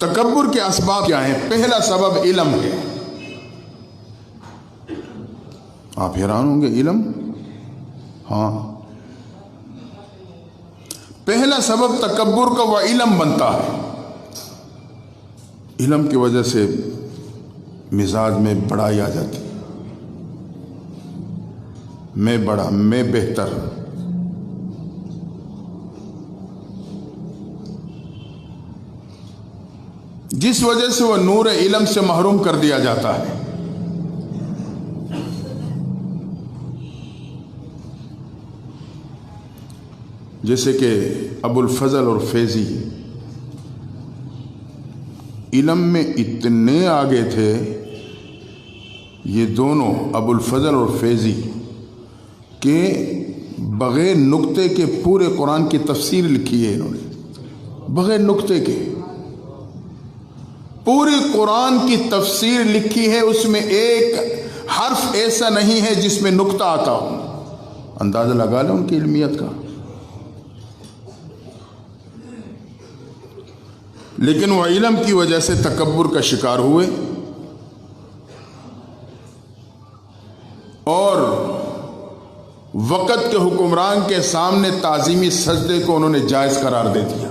تکبر کے اسباب کیا ہیں؟ پہلا سبب علم ہے۔ آپ حیران ہوں گے، علم؟ ہاں، پہلا سبب تکبر کا وہ علم بنتا ہے۔ علم کی وجہ سے مزاج میں بڑائی آ جاتی، میں بڑا، میں بہتر۔ جس وجہ سے وہ نور علم سے محروم کر دیا جاتا ہے۔ جیسے کہ ابو الفضل اور فیضی علم میں اتنے آگے تھے، یہ دونوں ابو الفضل اور فیضی، کہ بغیر نقطے کے پورے قرآن کی تفسیر لکھی ہے انہوں نے، بغیر نقطے کے پورے قرآن کی تفسیر لکھی ہے، اس میں ایک حرف ایسا نہیں ہے جس میں نقطہ آتا ہو۔ اندازہ لگا لیں ان کی علمیت کا۔ لیکن وہ علم کی وجہ سے تکبر کا شکار ہوئے اور وقت کے حکمران کے سامنے تعظیمی سجدے کو انہوں نے جائز قرار دے دیا۔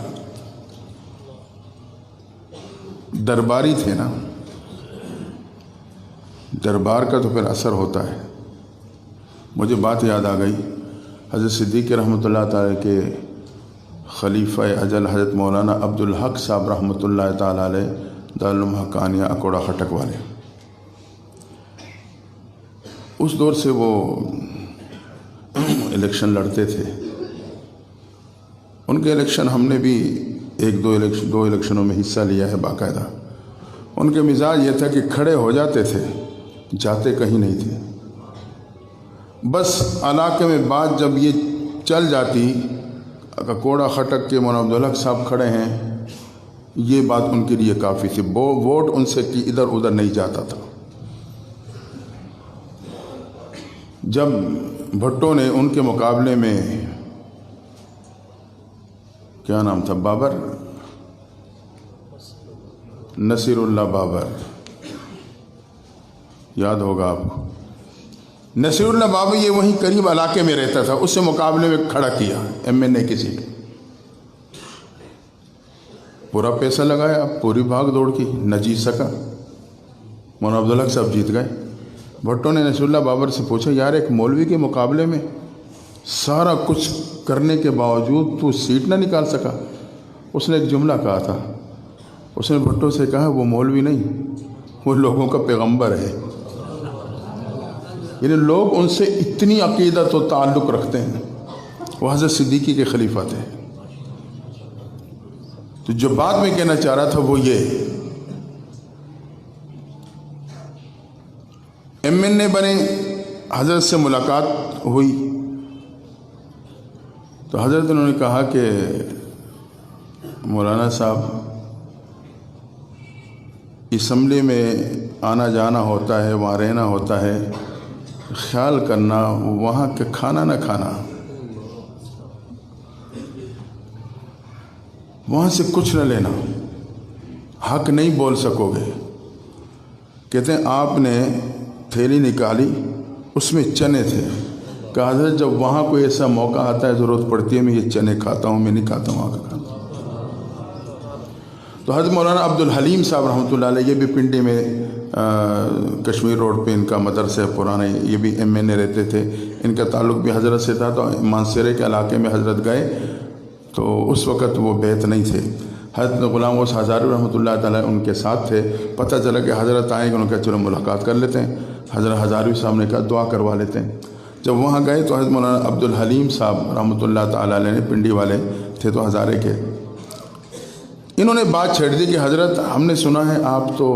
درباری تھے نا، دربار کا تو پھر اثر ہوتا ہے۔ مجھے بات یاد آ گئی، حضرت صدیق رحمۃ اللہ تعالی کے خلیفہ اجل حضرت مولانا عبدالحق صاحب رحمۃ اللہ تعالی علیہ دارالعلوم حقانیہ اکوڑا خٹک والے، اس دور سے وہ الیکشن لڑتے تھے۔ ان کے الیکشن ہم نے بھی دو الیکشنوں میں حصہ لیا ہے باقاعدہ۔ ان کے مزاج یہ تھا کہ کھڑے ہو جاتے تھے، جاتے کہیں نہیں تھے۔ بس علاقے میں بات جب یہ چل جاتی، کوڑا خٹک کے مولانا عبدالحق صاحب کھڑے ہیں، یہ بات ان کے لیے کافی تھی۔ ووٹ ان سے ادھر ادھر نہیں جاتا تھا۔ جب بھٹو نے ان کے مقابلے میں، کیا نام تھا، بابر، نصیر اللہ بابر، یاد ہوگا آپ کو، نصیر اللہ بابر، یہ وہیں قریب علاقے میں رہتا تھا، اس سے مقابلے میں کھڑا کیا MNA کی سیٹ، پورا پیسہ لگایا، پوری بھاگ دوڑ کی، نہ جیت سکا۔ مولانا عبدالحق صاحب جیت گئے۔ بھٹو نے نصیر اللہ بابر سے پوچھا، یار ایک مولوی کے مقابلے میں سارا کچھ کرنے کے باوجود تو سیٹ نہ نکال سکا؟ اس نے ایک جملہ کہا تھا، اس نے بھٹو سے کہا، وہ مولوی نہیں، وہ لوگوں کا پیغمبر ہے۔ یعنی لوگ ان سے اتنی عقیدت و تعلق رکھتے ہیں۔ وہ حضرت صدیقی کے خلیفہ تھے۔ تو جو بات میں کہنا چاہ رہا تھا وہ یہ، MNA بنے، حضرت سے ملاقات ہوئی تو حضرت انہوں نے کہا کہ مولانا صاحب، اسمبلی میں آنا جانا ہوتا ہے، وہاں رہنا ہوتا ہے، خیال کرنا وہاں کا کھانا نہ کھانا، وہاں سے کچھ نہ لینا، حق نہیں بول سکو گے۔ کہتے ہیں آپ نے تھیلی نکالی، اس میں چنے تھے۔ کہا حضرت جب وہاں کوئی ایسا موقع آتا ہے، ضرورت پڑتی ہے، میں یہ چنے کھاتا ہوں، میں نہیں کھاتا ہوں وہاں کا کھانا۔ تو حضرت مولانا عبدالحلیم صاحب رحمۃ اللہ علیہ، یہ بھی پنڈی میں کشمیر روڈ پہ ان کا مدرسہ ہے پرانے، یہ بھی MNA رہتے تھے، ان کا تعلق بھی حضرت سے تھا۔ تو مانسیرے کے علاقے میں حضرت گئے تو اس وقت وہ بیعت نہیں تھے۔ حضرت غلام غوث ہزاروی رحمۃ اللہ تعالیٰ ان کے ساتھ تھے۔ پتہ چلا کہ حضرت آئیں گے، انہوں نے کہا چلو ملاقات کر لیتے ہیں۔ حضرت ہزاروی صاحب نے کہا دعا کروا لیتے ہیں۔ جب وہاں گئے تو حضرت مولانا عبدالحلیم صاحب رحمۃ اللہ تعالیٰ علیہ نے، پنڈی والے تھے تو ہزارے کے، انہوں نے بات چھیڑ دی کہ حضرت ہم نے سنا ہے آپ تو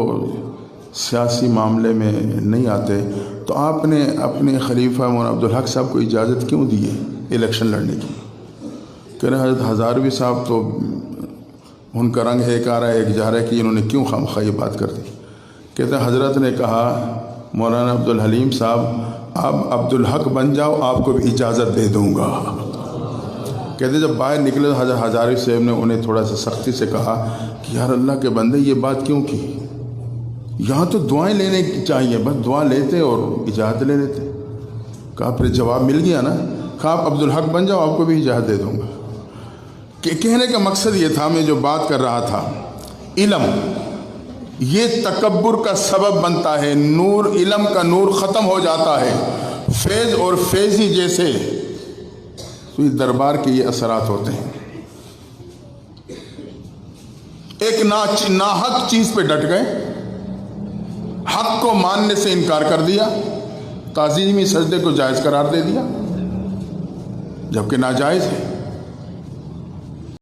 سیاسی معاملے میں نہیں آتے، تو آپ نے اپنے خلیفہ مولانا عبدالحق صاحب کو اجازت کیوں دی ہے الیکشن لڑنے کی؟ کہہ رہے حضرت ہزاروی صاحب تو ان کا رنگ ایک آ رہا ہے ایک جا رہا ہے کہ انہوں نے کیوں خواہ یہ بات کر دی۔ کہتے ہیں حضرت نے کہا مولانا عبدالحلیم صاحب آپ عبدالحق بن جاؤ، آپ کو بھی اجازت دے دوں گا۔ کہتے جب باہر نکلے تو حضرت ہزاری صاحب نے انہیں تھوڑا سا سختی سے کہا کہ یار اللہ کے بندے یہ بات کیوں کی؟ یہاں تو دعائیں لینے کی چاہیے، بس دعا لیتے اور اجازت لے لیتے۔ کہا پھر جواب مل گیا نا، کہا آپ عبدالحق بن جاؤ، آپ کو بھی اجازت دے دوں گا۔ کہ کہنے کا مقصد یہ تھا، میں جو بات کر رہا تھا، علم یہ تکبر کا سبب بنتا ہے، نور علم کا نور ختم ہو جاتا ہے، فیض اور فیضی جیسے تو اس دربار کے یہ اثرات ہوتے ہیں۔ ایک ناحق چیز پہ ڈٹ گئے، حق کو ماننے سے انکار کر دیا، تعظیمی سجدے کو جائز قرار دے دیا جبکہ ناجائز ہے۔